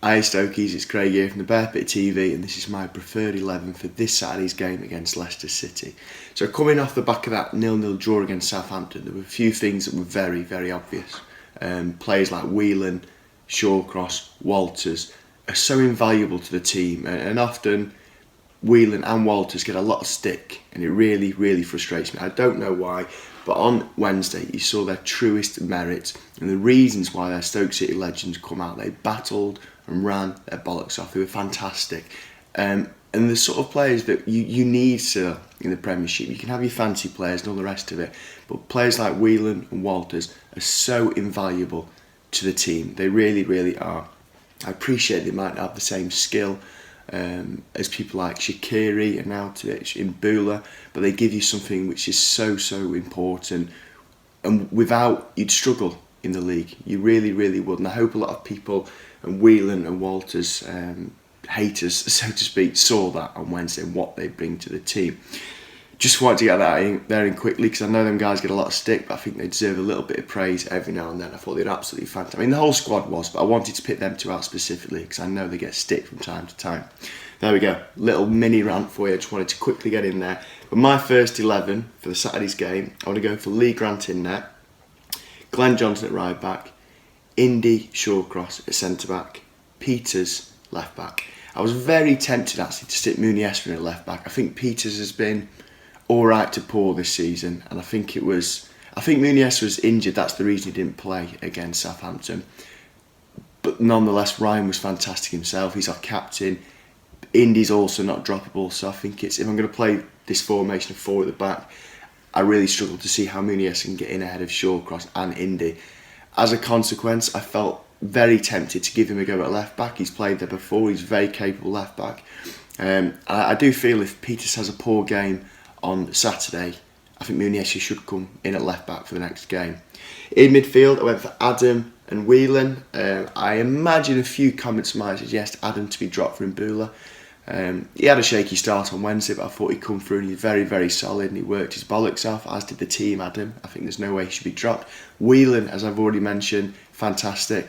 Hi Stokies, it's Craigy here from the Bear Pit TV, and this is my preferred 11 for this Saturday's game against Leicester City. So coming off the back of that 0-0 draw against Southampton, there were a few things that were very, very obvious. Players like Whelan, Shawcross, Walters are so invaluable to the team, and often Whelan and Walters get a lot of stick, and it really, really frustrates me. I don't know why, but on Wednesday you saw their truest merit and the reasons why their Stoke City legends come out. They battled and ran their bollocks off. They were fantastic. And the sort of players that you need still in the Premiership. You can have your fancy players and all the rest of it, but players like Whelan and Walters are so invaluable to the team. They really, really are. I appreciate they might not have the same skill as people like Shaqiri and Nautic in Bula, but they give you something which is so, so important, and without, you'd struggle in the league. You really, really would. And I hope a lot of people, and Whelan and Walters haters, so to speak, saw that on Wednesday and what they bring to the team. Just wanted to get that there in quickly, because I know them guys get a lot of stick, but I think they deserve a little bit of praise every now and then. I thought they were absolutely fantastic. I mean, the whole squad was, but I wanted to pick them two out specifically because I know they get stick from time to time. There we go, little mini rant for you. I just wanted to quickly get in there. But my first 11 for the Saturday's game, I want to go for Lee Grant in net, Glenn Johnson at right back, Indy Shawcross at centre back, Peters left back. I was very tempted actually to stick Muniesa in at left back. I think Peters has been alright to poor this season, and I think Muniesa was injured. That's the reason he didn't play against Southampton. But nonetheless, Ryan was fantastic himself. He's our captain. Indy's also not droppable, so I think if I'm going to play this formation of four at the back, I really struggle to see how Muniesa can get in ahead of Shawcross and Indy. As a consequence, I felt very tempted to give him a go at left back. He's played there before. He's a very capable left back. I do feel if Peters has a poor game on Saturday, I think Muniesa should come in at left back for the next game. In midfield, I went for Adam and Whelan. I imagine a few comments might suggest Adam to be dropped for Mbula. He had a shaky start on Wednesday, but I thought he'd come through and he's very, very solid and he worked his bollocks off, as did the team, Adam. I think there's no way he should be dropped. Whelan, as I've already mentioned, fantastic.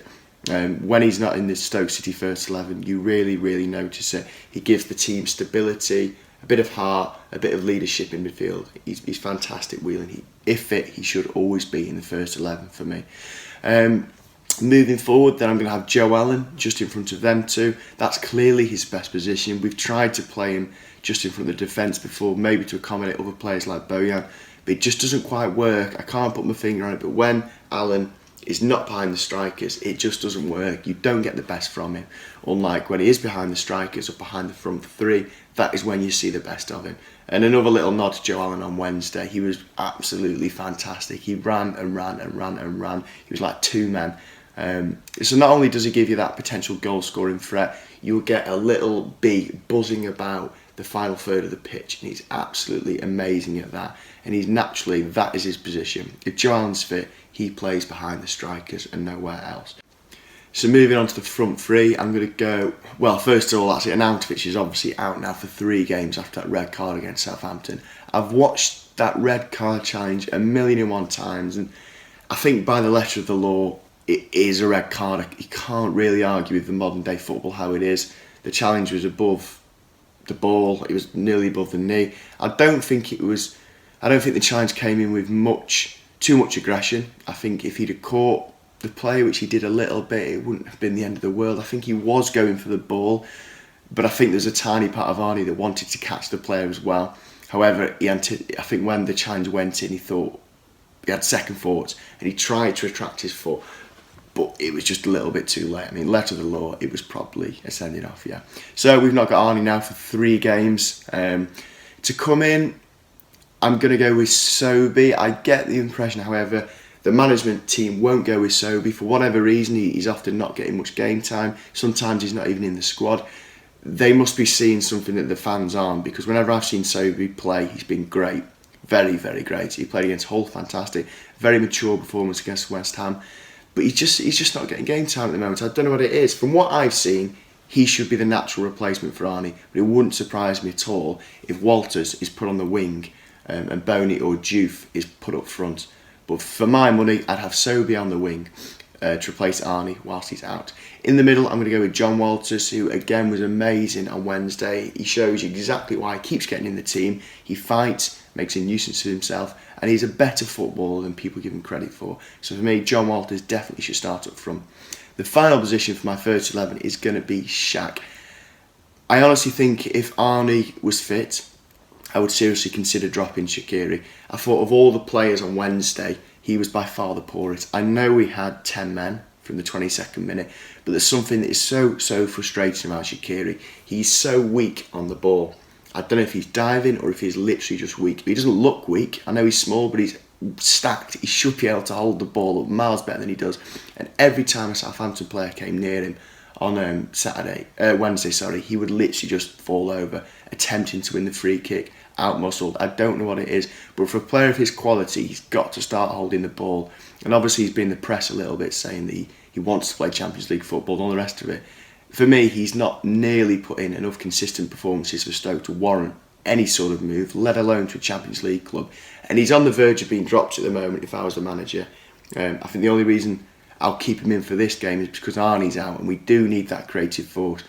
When he's not in the Stoke City first 11, you really, really notice it. He gives the team stability, a bit of heart, a bit of leadership in midfield. He's fantastic, Whelan. If fit, he should always be in the first 11 for me. Moving forward, then I'm going to have Joe Allen just in front of them two. That's clearly his best position. We've tried to play him just in front of the defence before, maybe to accommodate other players like Bojan, but it just doesn't quite work. I can't put my finger on it, but when Allen is not behind the strikers, it just doesn't work. You don't get the best from him. Unlike when he is behind the strikers or behind the front three, that is when you see the best of him. And another little nod to Joe Allen on Wednesday. He was absolutely fantastic. He ran and ran and ran and ran. He was like two men. So not only does he give you that potential goal scoring threat, you'll get a little bee buzzing about the final third of the pitch, and he's absolutely amazing at that. And he's naturally, that is his position. If Joe Allen's fit, he plays behind the strikers and nowhere else. So moving on to the front three, I'm going to go, well, first of all, actually, Nautic is obviously out now for 3 games after that red card against Southampton. I've watched that red card challenge 1,000,001 times, and I think by the letter of the law, it is a red card. You can't really argue with the modern day football how it is. The challenge was above the ball, it was nearly above the knee. I don't think the challenge came in with too much aggression. I think if he'd have caught the play, which he did a little bit, it wouldn't have been the end of the world. I think he was going for the ball, but I think there's a tiny part of Arnie that wanted to catch the player as well. However, I think when the challenge went in, he had second thoughts and he tried to retract his foot, but it was just a little bit too late. I mean, letter of the law, it was probably a sending off, yeah. So we've not got Arnie now for 3 games. To come in, I'm going to go with Sobey. I get the impression, however, the management team won't go with Sobey. For whatever reason, he's often not getting much game time. Sometimes he's not even in the squad. They must be seeing something that the fans aren't, because whenever I've seen Sobey play, he's been great. Very, very great. He played against Hull, fantastic. Very mature performance against West Ham. But he's just not getting game time at the moment. I don't know what it is. From what I've seen, he should be the natural replacement for Arnie. But it wouldn't surprise me at all if Walters is put on the wing and Boney or Diouf is put up front. But for my money, I'd have Sobey on the wing. to replace Arnie whilst he's out. In the middle, I'm going to go with John Walters, who again was amazing on Wednesday. He shows you exactly why he keeps getting in the team. He fights, makes a nuisance of himself, and he's a better footballer than people give him credit for. So for me, John Walters definitely should start up front. The final position for my first 11 is going to be Shaq. I honestly think if Arnie was fit, I would seriously consider dropping Shaqiri. I thought of all the players on Wednesday, he was by far the poorest. I know we had 10 men from the 22nd minute, but there's something that is so frustrating about Shaqiri. He's so weak on the ball. I don't know if he's diving or if he's literally just weak. But he doesn't look weak. I know he's small, but he's stacked. He should be able to hold the ball up miles better than he does. And every time a Southampton player came near him on Wednesday, he would literally just fall over, attempting to win the free kick, out-muscled. I don't know what it is, but for a player of his quality, he's got to start holding the ball. And obviously he's been in the press a little bit, saying that he wants to play Champions League football and all the rest of it. For me, he's not nearly put in enough consistent performances for Stoke to warrant any sort of move, let alone to a Champions League club. And he's on the verge of being dropped at the moment if I was the manager. I think the only reason I'll keep him in for this game is because Arnie's out and we do need that creative force.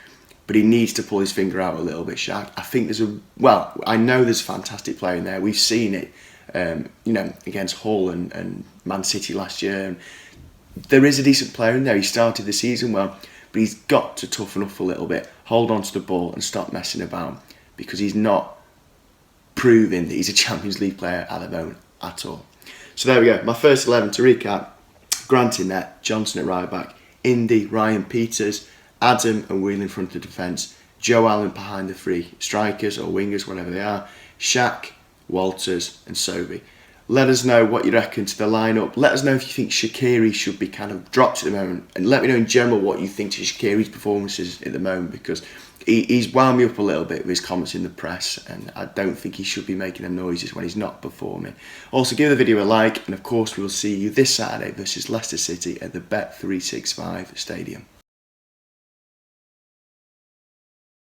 But he needs to pull his finger out a little bit, Shaq. I think I know there's a fantastic player in there. We've seen it, against Hull and Man City last year. And there is a decent player in there. He started the season well, but he's got to toughen up a little bit, hold on to the ball and stop messing about, because he's not proving that he's a Champions League player at the moment at all. So there we go. My first 11 to recap. Grant in net, Johnson at right back, Indy, Ryan, Peters, Adam and Wheel in front of the defence, Joe Allen behind the three strikers or wingers, whatever they are, Shaq, Walters and Sobey. Let us know what you reckon to the lineup. Let us know if you think Shaqiri should be kind of dropped at the moment, and let me know in general what you think to Shaqiri's performances at the moment, because he's wound me up a little bit with his comments in the press, and I don't think he should be making them noises when he's not performing. Also, give the video a like, and of course we will see you this Saturday versus Leicester City at the Bet365 Stadium.